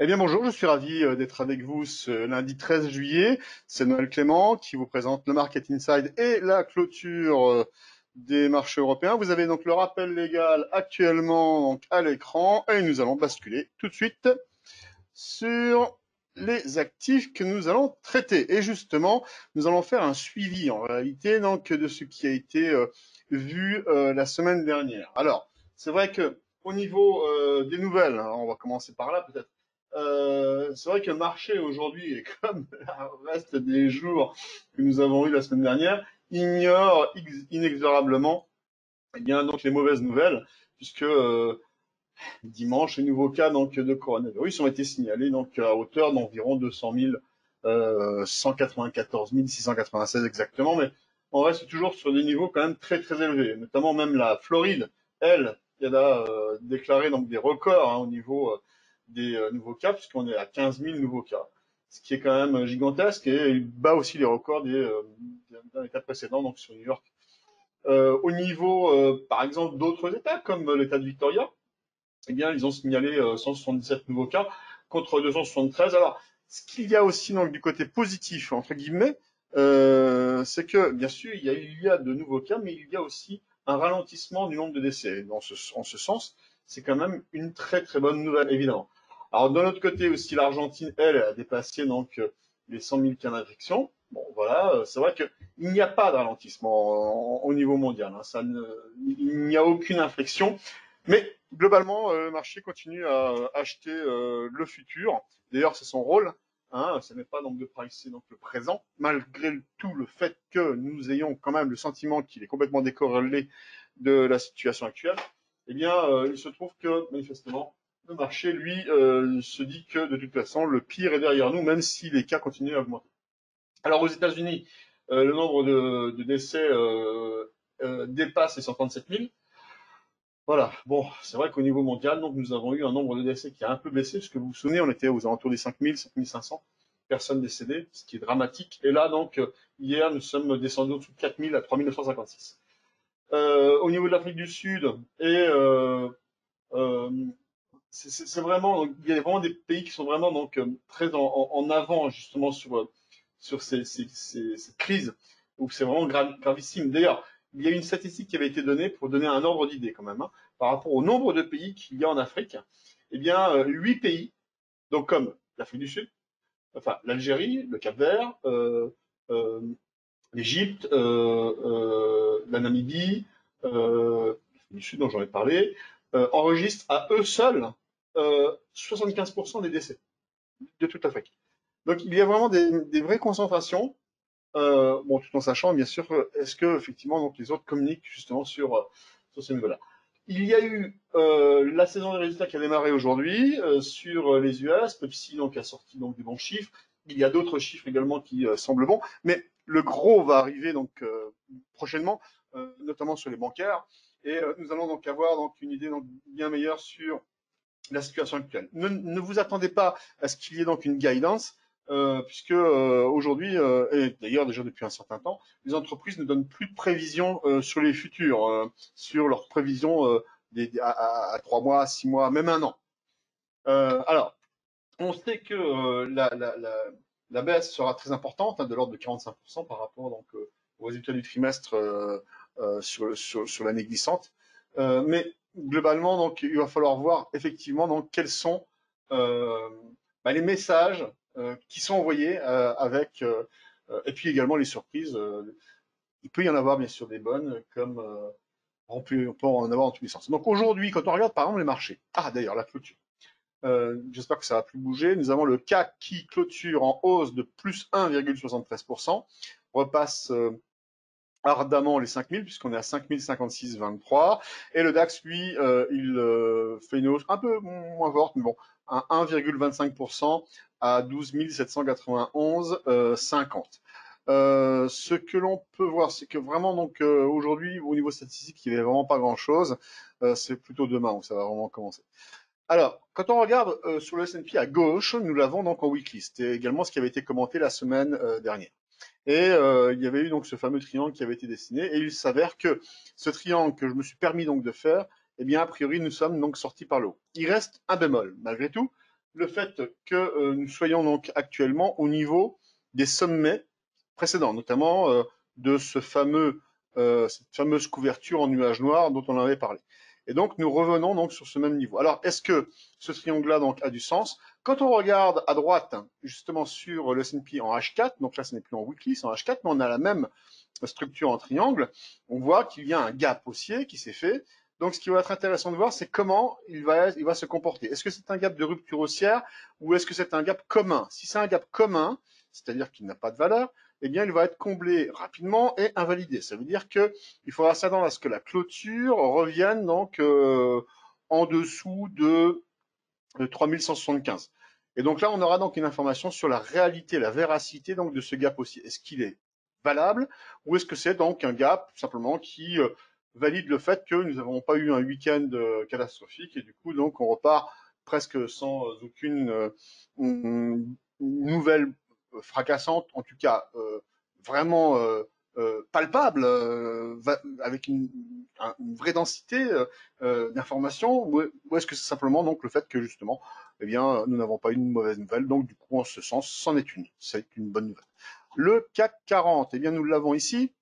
Eh bien bonjour, je suis ravi d'être avec vous ce lundi 13 juillet. C'est Noël Clément qui vous présente le Market Inside et la clôture des marchés européens. Vous avez donc le rappel légal actuellement donc, à l'écran et nous allons basculer tout de suite sur les actifs que nous allons traiter. Et justement, nous allons faire un suivi en réalité donc, de ce qui a été vu la semaine dernière. Alors, c'est vrai que au niveau des nouvelles, hein, on va commencer par là peut-être. C'est vrai que le marché aujourd'hui, et comme le reste des jours que nous avons eu la semaine dernière, ignore inexorablement eh bien, donc, les mauvaises nouvelles, puisque dimanche, les nouveaux cas donc, de coronavirus ont été signalés donc, à hauteur d'environ 200 000, 194 696 exactement, mais on reste toujours sur des niveaux quand même très très élevés, notamment même la Floride, elle, elle a déclaré donc, des records hein, au niveau des nouveaux cas, puisqu'on est à 15 000 nouveaux cas, ce qui est quand même gigantesque et il bat aussi les records d'un état précédent, donc sur New York. Au niveau, par exemple, d'autres États, comme l'État de Victoria, eh bien, ils ont signalé 177 nouveaux cas contre 273. Alors, ce qu'il y a aussi donc, du côté positif, entre guillemets, c'est que, bien sûr, il y a de nouveaux cas, mais il y a aussi un ralentissement du nombre de décès. En ce sens, c'est quand même une très très bonne nouvelle, évidemment. Alors, de l'autre côté aussi, l'Argentine, elle, a dépassé donc les 100 000 cas d'infection. Bon, voilà, c'est vrai qu'il n'y a pas de ralentissement au niveau mondial. Hein, il n'y a aucune inflexion. Mais globalement, le marché continue à acheter le futur. D'ailleurs, c'est son rôle. Hein, ce n'est pas donc de pricer donc le présent, malgré tout le fait que nous ayons quand même le sentiment qu'il est complètement décorrélé de la situation actuelle. Eh bien, il se trouve que manifestement, le marché, lui, se dit que de toute façon, le pire est derrière nous, même si les cas continuent à augmenter. Alors aux États-Unis, le nombre de décès dépasse les 137 000. Voilà. Bon, c'est vrai qu'au niveau mondial, donc, nous avons eu un nombre de décès qui a un peu baissé, puisque vous vous souvenez, on était aux alentours des 5 000, 5 500 personnes décédées, ce qui est dramatique. Et là, donc, hier, nous sommes descendus au-dessous de 4 000 à 3 956. Au niveau de l'Afrique du Sud, et euh, c'est vraiment, donc, il y a vraiment des pays qui sont vraiment donc très en avant justement sur cette crise où c'est vraiment gravissime. D'ailleurs, il y a une statistique qui avait été donnée pour donner un ordre d'idée quand même hein, par rapport au nombre de pays qu'il y a en Afrique. Eh bien, 8 pays, donc comme l'Afrique du Sud, enfin l'Algérie, le Cap-Vert, euh, l'Égypte, la Namibie, l'Afrique du Sud dont j'en ai parlé, enregistrent à eux seuls 75% des décès de toute l'Afrique. Donc il y a vraiment des vraies concentrations, bon, tout en sachant bien sûr, est-ce que effectivement donc les autres communiquent justement sur ces niveaux-là. Il y a eu la saison des résultats qui a démarré aujourd'hui sur les US, Pepsi donc a sorti donc des bons chiffres. Il y a d'autres chiffres également qui semblent bons, mais le gros va arriver donc prochainement, notamment sur les bancaires, et nous allons donc avoir donc une idée donc bien meilleure sur la situation actuelle. Ne vous attendez pas à ce qu'il y ait donc une guidance, puisque aujourd'hui, et d'ailleurs déjà depuis un certain temps, les entreprises ne donnent plus de prévisions sur les futurs, sur leurs prévisions à 3 mois, 6 mois, même un an. Alors, on sait que la baisse sera très importante, hein, de l'ordre de 45% par rapport donc, aux résultats du trimestre sur l'année glissante. Mais globalement, donc, il va falloir voir effectivement donc, quels sont les messages qui sont envoyés et puis également les surprises. Il peut y en avoir bien sûr des bonnes, comme on peut en avoir dans tous les sens. Donc aujourd'hui, quand on regarde par exemple les marchés, d'ailleurs la clôture. J'espère que ça va plus bouger. Nous avons le CAC qui clôture en hausse de plus 1,73%, repasse ardemment les 5000 puisqu'on est à 5056,23. Et le DAX, lui, il fait une hausse un peu moins forte, mais bon, à 1,25% à 12 791,50. Ce que l'on peut voir, c'est que vraiment, donc, aujourd'hui, au niveau statistique, il n'y avait vraiment pas grand-chose. C'est plutôt demain où ça va vraiment commencer. Alors, quand on regarde sur le S&P à gauche, nous l'avons donc en weekly. C'était également ce qui avait été commenté la semaine dernière. Et il y avait eu donc ce fameux triangle qui avait été dessiné. Et il s'avère que ce triangle que je me suis permis donc de faire, eh bien, a priori, nous sommes donc sortis par le haut. Il reste un bémol, malgré tout, le fait que nous soyons donc actuellement au niveau des sommets précédents, notamment de cette fameuse couverture en nuage noir dont on avait parlé. Et donc nous revenons donc sur ce même niveau. Alors est-ce que ce triangle-là donc a du sens? Quand on regarde à droite, justement sur le S&P en H4, donc là ce n'est plus en weekly, c'est en H4, mais on a la même structure en triangle, on voit qu'il y a un gap haussier qui s'est fait. Donc, ce qui va être intéressant de voir, c'est comment il va se comporter. Est-ce que c'est un gap de rupture haussière ou est-ce que c'est un gap commun? Si c'est un gap commun, c'est-à-dire qu'il n'a pas de valeur, eh bien, il va être comblé rapidement et invalidé. Ça veut dire que il faudra s'attendre à ce que la clôture revienne donc en dessous de 3175. Et donc là, on aura donc une information sur la réalité, la véracité donc de ce gap haussier. Est-ce qu'il est valable ou est-ce que c'est donc un gap simplement qui valide le fait que nous n'avons pas eu un week-end catastrophique et du coup donc on repart presque sans aucune nouvelle fracassante, en tout cas vraiment palpable, avec une vraie densité d'informations, ou est-ce que c'est simplement donc le fait que justement, eh bien, nous n'avons pas eu une mauvaise nouvelle, donc du coup, en ce sens, c'en est une. C'est une bonne nouvelle. Le CAC 40, eh bien, nous l'avons ici.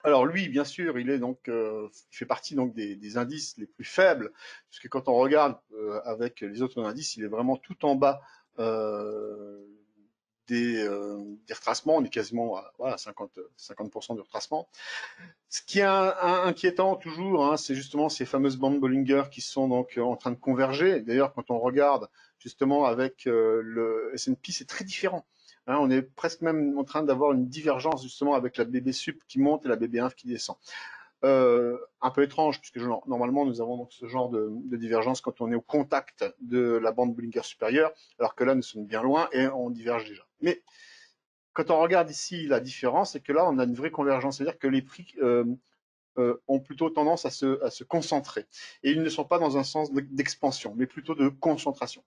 Alors lui, bien sûr, il est donc, il fait partie donc des indices les plus faibles, puisque quand on regarde avec les autres indices, il est vraiment tout en bas euh, des retracements. On est quasiment à voilà, 50% de retracement. Ce qui est inquiétant toujours, hein, c'est justement ces fameuses bandes Bollinger qui sont donc en train de converger. D'ailleurs, quand on regarde justement avec le S&P, c'est très différent. Hein, on est presque même en train d'avoir une divergence justement avec la BB sup qui monte et la BB1 qui descend. Un peu étrange puisque normalement nous avons donc ce genre de divergence quand on est au contact de la bande Bollinger supérieure, alors que là nous sommes bien loin et on diverge déjà. Mais quand on regarde ici la différence, c'est que là on a une vraie convergence, c'est-à-dire que les prix ont plutôt tendance à se concentrer. Et ils ne sont pas dans un sens d'expansion, mais plutôt de concentration.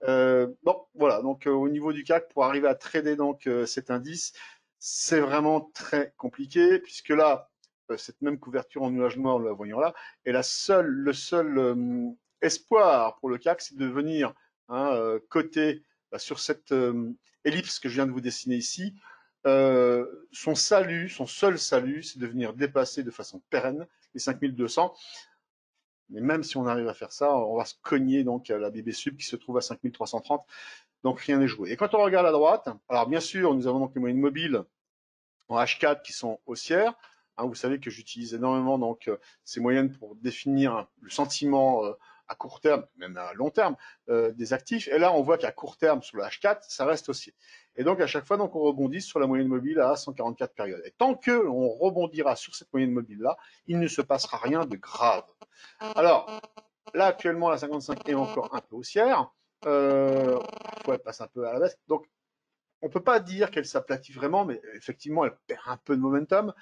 Bon, voilà. Donc, au niveau du CAC, pour arriver à trader donc cet indice, c'est vraiment très compliqué puisque là, cette même couverture en nuage noir, nous la voyons là, et le seul espoir pour le CAC, c'est de venir hein, coter sur cette ellipse que je viens de vous dessiner ici. Son seul salut, c'est de venir dépasser de façon pérenne les 5200. Mais même si on arrive à faire ça, on va se cogner donc à la BB Sub qui se trouve à 5330. Donc rien n'est joué. Et quand on regarde à droite, alors bien sûr, nous avons donc les moyennes mobiles en H4 qui sont haussières. Hein, vous savez que j'utilise énormément donc ces moyennes pour définir le sentiment à court terme, même à long terme, des actifs. Et là, on voit qu'à court terme, sur le H4, ça reste haussier. Et donc, à chaque fois, donc, on rebondit sur la moyenne mobile à 144 périodes. Et tant que on rebondira sur cette moyenne mobile-là, il ne se passera rien de grave. Alors, là, actuellement, la 55 est encore un peu haussière. Parfois, elle passe un peu à la baisse. Donc, on peut pas dire qu'elle s'aplatit vraiment, mais effectivement, elle perd un peu de momentum.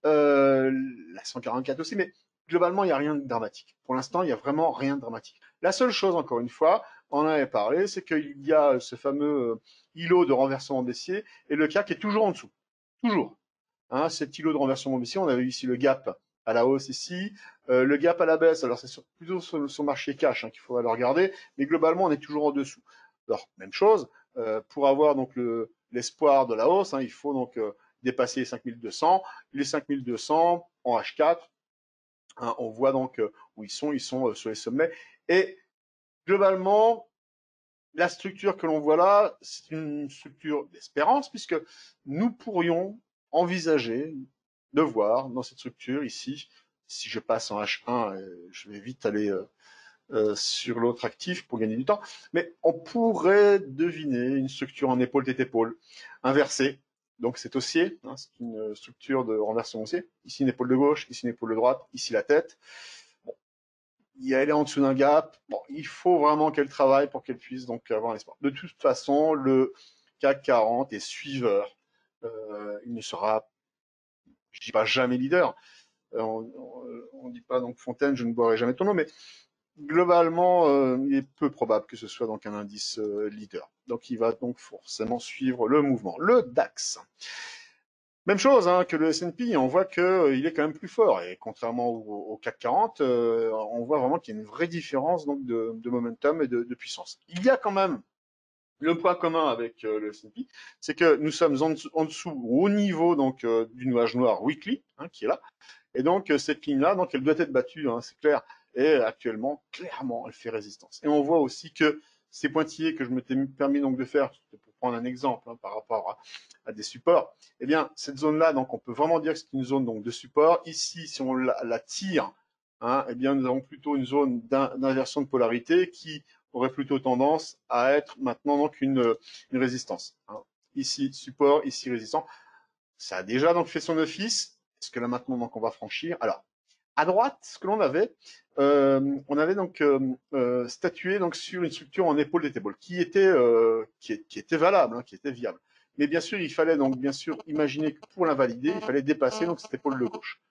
La 144 aussi, mais globalement, il n'y a rien de dramatique. Pour l'instant, il n'y a vraiment rien de dramatique. La seule chose, encore une fois, on en avait parlé, c'est qu'il y a ce fameux îlot de renversement baissier et le CAC est toujours en dessous. Toujours. Hein, cet îlot de renversement baissier, on avait ici le gap à la hausse ici, le gap à la baisse, alors c'est plutôt sur son marché cash hein, qu'il faudra le regarder, mais globalement, on est toujours en dessous. Alors, même chose, pour avoir donc l'espoir de la hausse, hein, il faut donc dépasser les 5200. Les 5200 en H4, hein, on voit donc où ils sont sur les sommets. Et globalement, la structure que l'on voit là, c'est une structure d'espérance, puisque nous pourrions envisager de voir dans cette structure ici, si je passe en H1, je vais vite aller sur l'autre actif pour gagner du temps, mais on pourrait deviner une structure en épaule-tête-épaule inversée. Donc c'est haussier, hein, c'est une structure de renversement haussier. Ici une épaule de gauche, ici une épaule de droite, ici la tête. Bon, elle est en dessous d'un gap. Bon, il faut vraiment qu'elle travaille pour qu'elle puisse donc avoir un espoir. De toute façon, le CAC 40 est suiveur. Il ne sera, je dis pas jamais leader. On dit pas donc Fontaine, je ne boirai jamais ton nom, mais globalement, il est peu probable que ce soit donc un indice leader. Donc il va donc forcément suivre le mouvement. Le DAX. Même chose hein, que le S&P, on voit qu'il est quand même plus fort. Et contrairement au CAC 40, on voit vraiment qu'il y a une vraie différence donc, de momentum et de puissance. Il y a quand même le point commun avec le S&P, c'est que nous sommes en dessous, au niveau donc du nuage noir weekly, hein, qui est là. Et donc cette ligne-là, donc elle doit être battue, hein, c'est clair. Et actuellement, clairement, elle fait résistance. Et on voit aussi que ces pointillés que je m'étais permis donc de faire, pour prendre un exemple hein, par rapport à des supports, eh bien cette zone-là, donc on peut vraiment dire que c'est une zone donc de support. Ici, si on la tire, hein, eh bien nous avons plutôt une zone d'inversion de polarité qui aurait plutôt tendance à être maintenant donc une résistance. Hein. Ici support, ici résistant. Ça a déjà donc fait son office. Est-ce que là maintenant donc on va franchir? Alors à droite, ce que l'on avait, on avait donc statué donc sur une structure en épaule d'épaule qui était qui était valable, hein, qui était viable. Mais bien sûr, il fallait donc bien sûr imaginer que pour l'invalider, il fallait dépasser donc cette épaule de gauche.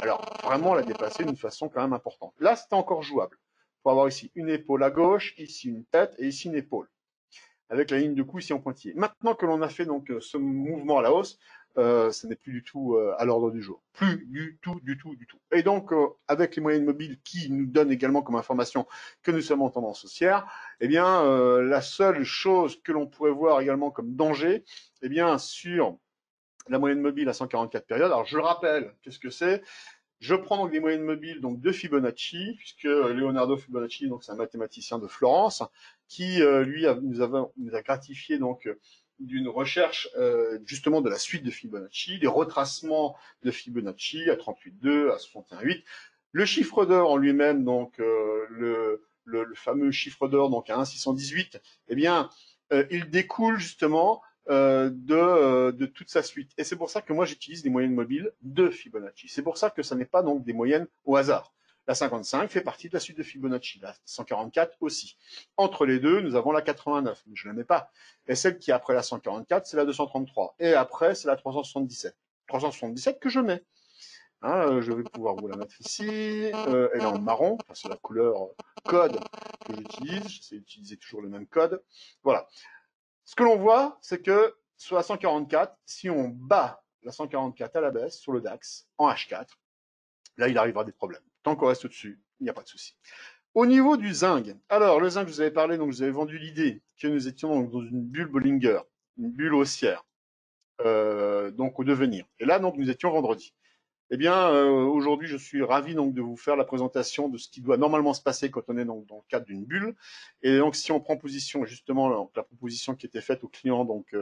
Alors vraiment la dépasser d'une façon quand même importante. Là, c'était encore jouable. Il faut avoir ici une épaule à gauche, ici une tête et ici une épaule avec la ligne de cou ici en pointillé. Maintenant que l'on a fait donc ce mouvement à la hausse, ce n'est plus du tout à l'ordre du jour. Plus du tout, du tout, du tout. Et donc, avec les moyennes mobiles qui nous donnent également comme information que nous sommes en tendance haussière, eh bien, la seule chose que l'on pourrait voir également comme danger, eh bien, sur la moyenne mobile à 144 périodes. Alors, je le rappelle, qu'est-ce que c'est? Je prends donc des moyennes mobiles donc de Fibonacci, puisque Leonardo Fibonacci, donc c'est un mathématicien de Florence, qui lui nous a gratifié donc d'une recherche justement de la suite de Fibonacci, des retracements de Fibonacci à 38,2, à 61,8. Le chiffre d'or en lui-même, donc le fameux chiffre d'or donc à 1,618, eh bien, il découle justement de toute sa suite. Et c'est pour ça que moi j'utilise des moyennes mobiles de Fibonacci. C'est pour ça que ça n'est pas donc des moyennes au hasard. La 55 fait partie de la suite de Fibonacci, la 144 aussi. Entre les deux, nous avons la 89, mais je ne la mets pas. Et celle qui est après la 144, c'est la 233. Et après, c'est la 377. 377 que je mets. Hein, je vais pouvoir vous la mettre ici. Elle est en marron, enfin, c'est la couleur code que j'utilise. J'essaie d'utiliser toujours le même code. Voilà. Ce que l'on voit, c'est que sur la 144, si on bat la 144 à la baisse sur le DAX en H4, là, il arrivera des problèmes. Tant qu'on reste au-dessus, il n'y a pas de souci. Au niveau du zinc, alors le zinc, je vous avais parlé, donc je vous avais vendu l'idée que nous étions dans une bulle Bollinger, une bulle haussière, donc au devenir. Et là, donc, nous étions vendredi. Eh bien, aujourd'hui, je suis ravi donc de vous faire la présentation de ce qui doit normalement se passer quand on est donc dans le cadre d'une bulle. Et donc, si on prend position, justement, la proposition qui était faite au client donc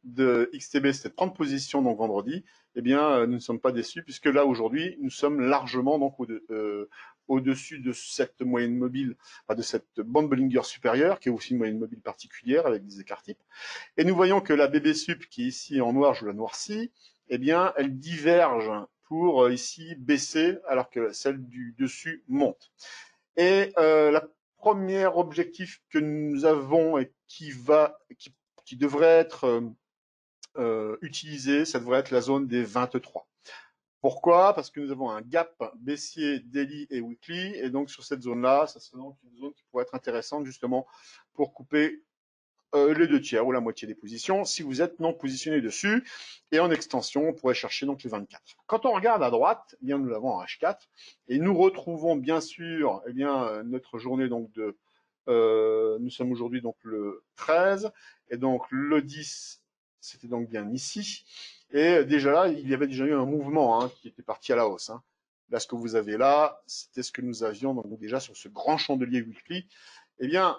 de XTB, c'était de prendre position donc vendredi. Eh bien, nous ne sommes pas déçus puisque là aujourd'hui, nous sommes largement donc au-dessus de cette moyenne mobile, enfin, de cette bande Bollinger supérieure, qui est aussi une moyenne mobile particulière avec des écarts types. Et nous voyons que la BB sup, qui est ici en noir, je la noircis, eh bien, elle diverge pour ici baisser, alors que celle du dessus monte. Et la première objectif que nous avons et qui devrait être utilisé, ça devrait être la zone des 23. Pourquoi? Parce que nous avons un gap baissier daily et weekly, et donc sur cette zone-là, ça serait donc une zone qui pourrait être intéressante justement pour couper les 2/3 ou la moitié des positions si vous êtes non positionné dessus. Et en extension, on pourrait chercher donc les 24. Quand on regarde à droite, eh bien nous l'avons en H4 et nous retrouvons bien sûr eh bien notre journée donc de nous sommes aujourd'hui donc le 13 et donc le 10 c'était donc bien ici et déjà là il y avait déjà eu un mouvement hein, qui était parti à la hausse. Hein. Là ce que vous avez là, c'était ce que nous avions donc déjà sur ce grand chandelier weekly. Eh bien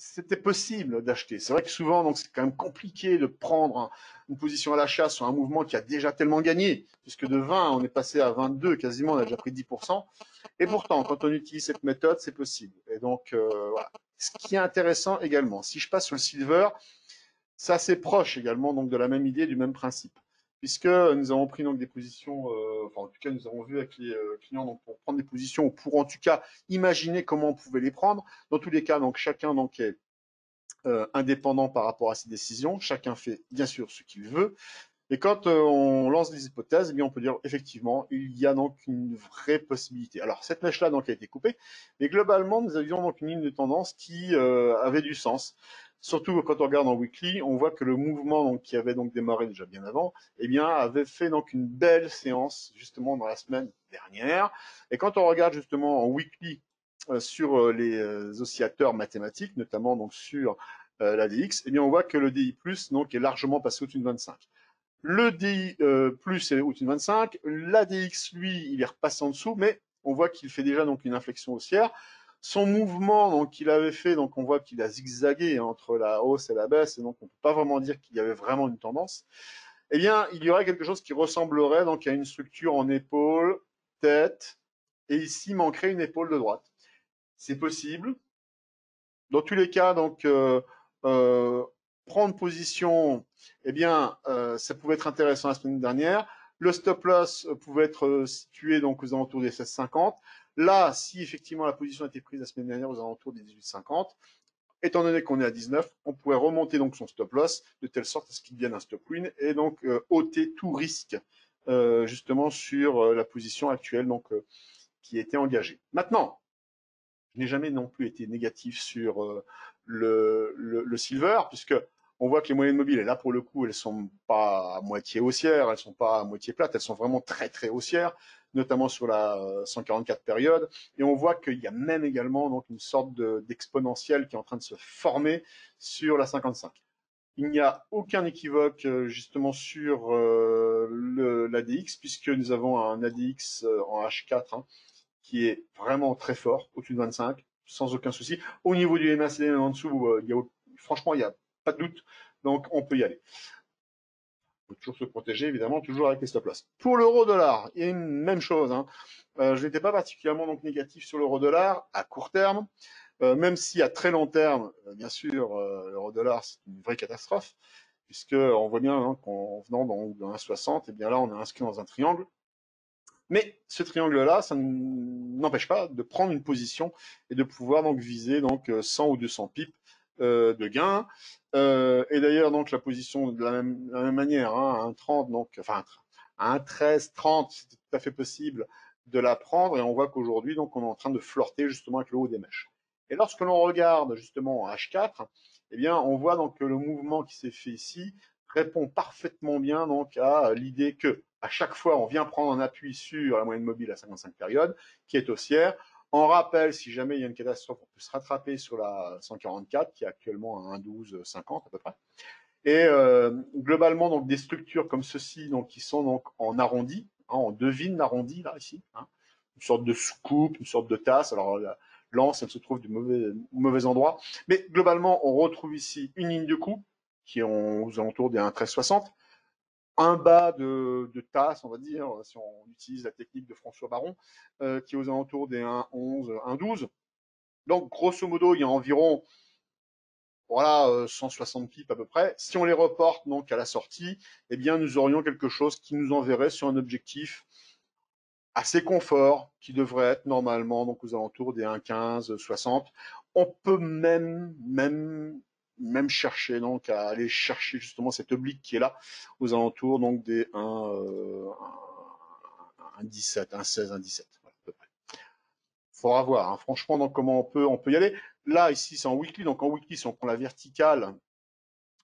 c'était possible d'acheter. C'est vrai que souvent, donc, c'est quand même compliqué de prendre une position à l'achat sur un mouvement qui a déjà tellement gagné, puisque de 20, on est passé à 22, quasiment, on a déjà pris 10%. Et pourtant, quand on utilise cette méthode, c'est possible. Et donc, voilà. Ce qui est intéressant également, si je passe sur le silver, c'est assez proche également donc de la même idée, du même principe, puisque nous avons pris donc des positions, enfin en tout cas nous avons vu avec les clients donc pour prendre des positions ou pour en tout cas imaginer comment on pouvait les prendre. Dans tous les cas donc chacun donc est indépendant par rapport à ses décisions, chacun fait bien sûr ce qu'il veut. Et quand on lance des hypothèses, eh bien on peut dire effectivement il y a donc une vraie possibilité. Alors cette mèche-là donc a été coupée, mais globalement nous avions donc une ligne de tendance qui avait du sens. Surtout quand on regarde en weekly, on voit que le mouvement donc, qui avait donc démarré déjà bien avant, eh bien, avait fait donc une belle séance justement dans la semaine dernière. Et quand on regarde justement en weekly sur les oscillateurs mathématiques, notamment donc sur l'ADX, eh bien, on voit que le DI+ donc est largement passé au-dessus de 25. Le DI plus est au-dessus de 25. L'ADX, lui, il est repassé en dessous, mais on voit qu'il fait déjà donc une inflexion haussière. Son mouvement donc qu'il avait fait, donc on voit qu'il a zigzagué entre la hausse et la baisse, et donc on peut pas vraiment dire qu'il y avait vraiment une tendance. Eh bien, il y aurait quelque chose qui ressemblerait donc à une structure en épaule, tête, et ici manquerait une épaule de droite. C'est possible. Dans tous les cas, donc euh, prendre position, eh bien, ça pouvait être intéressant la semaine dernière. Le stop loss pouvait être situé donc aux alentours des 16,50. Là, si effectivement la position a été prise la semaine dernière aux alentours des 18,50, étant donné qu'on est à 19, on pourrait remonter donc son stop loss de telle sorte à ce qu'il devienne un stop win et donc ôter tout risque justement sur la position actuelle donc qui était engagée. Maintenant, je n'ai jamais non plus été négatif sur le silver, puisque on voit que les moyennes mobiles, et là pour le coup, elles sont pas à moitié haussières, elles sont pas à moitié plates, elles sont vraiment très très haussières, notamment sur la 144 période. Et on voit qu'il y a même également donc une sorte d'exponentielle qui est en train de se former sur la 55. Il n'y a aucun équivoque justement sur l'ADX, puisque nous avons un ADX en H4 hein, qui est vraiment très fort, au-dessus de 25, sans aucun souci. Au niveau du MACD en dessous, franchement, il n'y a pas de doute. Donc, on peut y aller. Il faut toujours se protéger, évidemment, toujours avec les stop-loss. Pour l'euro-dollar, il y a une même chose. Hein. Je n'étais pas particulièrement donc négatif sur l'euro-dollar à court terme, même si à très long terme, bien sûr, l'euro-dollar, c'est une vraie catastrophe, puisqu'on voit bien hein, qu'en venant dans 1,60, et bien là, on est inscrit dans un triangle. Mais ce triangle-là, ça n'empêche pas de prendre une position et de pouvoir donc viser donc 100 ou 200 pips de gain. Et d'ailleurs donc la position de la même manière, hein, à 1,30 donc enfin à 1,1330, c'était tout à fait possible de la prendre. Et on voit qu'aujourd'hui donc on est en train de flirter justement avec le haut des mèches. Et lorsque l'on regarde justement en H4, eh bien on voit donc que le mouvement qui s'est fait ici répond parfaitement bien donc à l'idée que à chaque fois on vient prendre un appui sur la moyenne mobile à 55 périodes qui est haussière. On rappelle, si jamais il y a une catastrophe, on peut se rattraper sur la 144 qui est actuellement à 1,1250 à peu près. Et globalement donc des structures comme ceci donc qui sont donc en arrondi, hein, on devine l'arrondi là ici, hein, une sorte de soucoupe, une sorte de tasse. Alors l'anse elle se trouve du mauvais endroit, mais globalement on retrouve ici une ligne de coupe qui est aux alentours des 1,1360, un bas de tasse, on va dire, si on utilise la technique de François Baron, qui est aux alentours des 1,11, 1,12. Donc, grosso modo, il y a environ voilà, 160 pips à peu près. Si on les reporte donc à la sortie, eh bien, nous aurions quelque chose qui nous enverrait sur un objectif assez confort, qui devrait être normalement donc aux alentours des 1,15, 60. On peut même chercher donc à aller chercher justement cette oblique qui est là aux alentours donc des 1,17, 1,16, 1,17. Voilà, à peu près. Faudra voir. Hein. Franchement, donc comment on peut y aller. Là ici c'est en weekly, donc en weekly si on prend la verticale,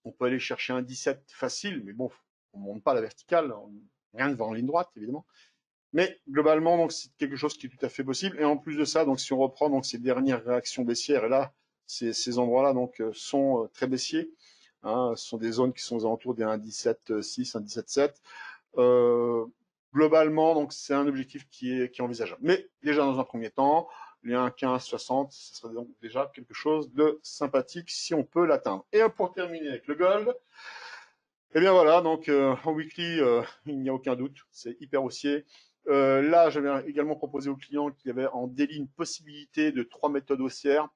on peut aller chercher un 17 facile, mais bon, on ne monte pas la verticale, rien ne va en ligne droite évidemment. Mais globalement, donc c'est quelque chose qui est tout à fait possible. Et en plus de ça, donc si on reprend donc ces dernières réactions baissières, et là, ces endroits-là donc sont très baissiers. Hein, ce sont des zones qui sont aux alentours des 1,17,6, 1,17,7. Globalement, donc c'est un objectif qui est envisageable. Mais déjà dans un premier temps, les 1,15,60, ce serait donc déjà quelque chose de sympathique si on peut l'atteindre. Et pour terminer avec le gold, eh bien voilà, donc en weekly, il n'y a aucun doute, c'est hyper haussier. Là, j'avais également proposé aux clients qu'il y avait en daily une possibilité de 3 méthodes haussières.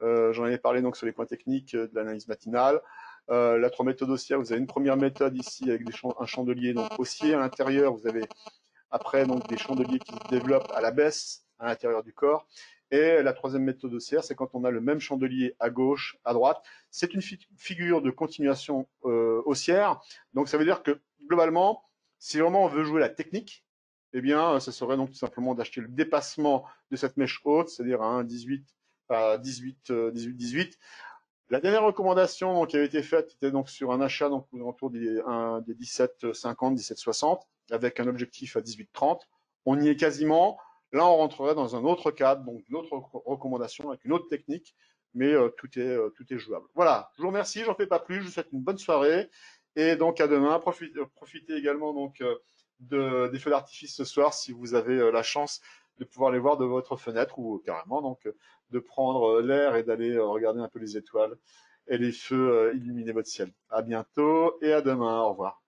J'en avais parlé donc sur les points techniques de l'analyse matinale. La 3 méthodes haussières, vous avez une première méthode ici avec un chandelier donc haussier. À l'intérieur, vous avez après donc des chandeliers qui se développent à la baisse à l'intérieur du corps. Et la troisième méthode haussière, c'est quand on a le même chandelier à gauche, à droite. C'est une figure de continuation haussière. Donc ça veut dire que globalement, si vraiment on veut jouer la technique, eh bien, ça serait donc tout simplement d'acheter le dépassement de cette mèche haute, c'est-à-dire à 1,18, à 18, 18, 18. La dernière recommandation donc, qui avait été faite était donc sur un achat donc, autour des 17,50, 17,60 avec un objectif à 18,30. On y est quasiment. Là, on rentrerait dans un autre cadre, donc une autre recommandation avec une autre technique, mais tout est jouable. Voilà, je vous remercie, j'en fais pas plus, je vous souhaite une bonne soirée et donc à demain. Profitez également donc des feux d'artifice ce soir si vous avez la chance de pouvoir les voir de votre fenêtre ou carrément donc de prendre l'air et d'aller regarder un peu les étoiles et les feux illuminer votre ciel. À bientôt et à demain. Au revoir.